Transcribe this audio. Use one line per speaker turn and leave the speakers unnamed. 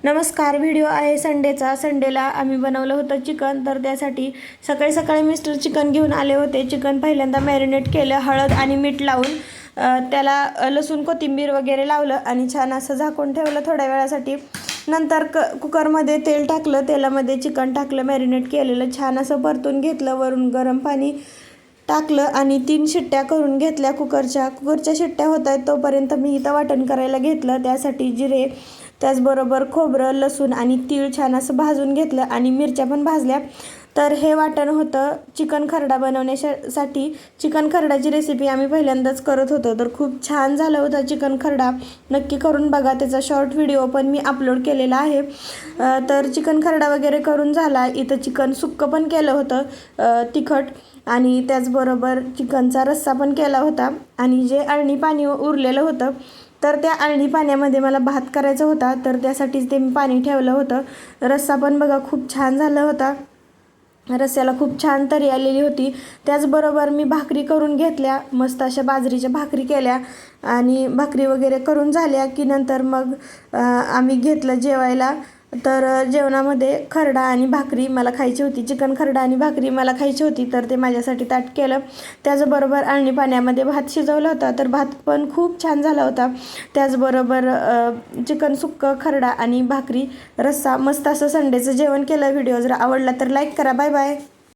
नमस्कार. व्हिडिओ आहे संडेचा. संडेला आम्ही बनवलं होतं चिकन. तर त्यासाठी सकाळी सकाळी मिस्टर चिकन घेऊन आले होते. चिकन पहिल्यांदा मॅरिनेट केलं हळद आणि मीठ लावून. त्याला लसूण कोथिंबीर वगैरे लावलं आणि छान असं झाकून ठेवलं थोड्या वेळासाठी. नंतर कुकरमध्ये तेल टाकलं, तेलामध्ये चिकन टाकलं मॅरिनेट केलेलं, छान असं परतून घेतलं. वरून गरम पाणी टाकलं आणि 3 शिट्ट्या करून घेतल्या कुकरच्या शिट्ट्या होत आहेत तोपर्यंत मी इथं वाटण करायला घेतलं. त्यासाठी जिरे, त्याचबरोबर खोबरं, लसूण आणि तीळ छान असं भाजून घेतलं आणि मिरच्या पण भाजल्या. तर हे वाटण होतं चिकन खरडा बनवण्यासाठी. चिकन खरड्याची रेसिपी आम्ही पहिल्यांदाच करत होतो. तर खूप छान झालं होतं चिकन खरडा. नक्की करून बघा. त्याचा शॉर्ट व्हिडिओ पण मी अपलोड केलेला आहे. तर चिकन खरडा वगैरे करून झाला. इथं चिकन सुक्कं पण केलं होतं तिखट आणि त्याचबरोबर चिकनचा रस्सा पण केला होता. आणि जे अळणी पाणी उरलेलं होतं तर त्या अळणी पाण्यामध्ये मला भात करायचा होता. तर त्यासाठीच ते मी पाणी ठेवलं होतं. रस्सा पण बघा खूप छान झाला होता. रस्स्याला खूप छान तरी आलेली होती. त्याचबरोबर मी भाकरी करून घेतल्या. मस्त अशा बाजरीच्या भाकरी केल्या आणि भाकरी वगैरे करून झाल्या की नंतर मग आम्ही घेतलं जेवायला. तर जेवणामध्ये खरडा आणि भाकरी मला खायची होती. चिकन खरडा आणि भाकरी मला खायची होती. तर ते माझ्यासाठी ताट केलं. त्याचबरोबर अळणी पाण्यामध्ये भात शिजवला होता. तर भात पण खूप छान झाला होता. त्याचबरोबर चिकन सुक्कं, खरडा आणि भाकरी, रस्सा, मस्त असं संडेचं जेवण केलं. व्हिडिओ जर आवडला तर लाईक करा. Bye bye.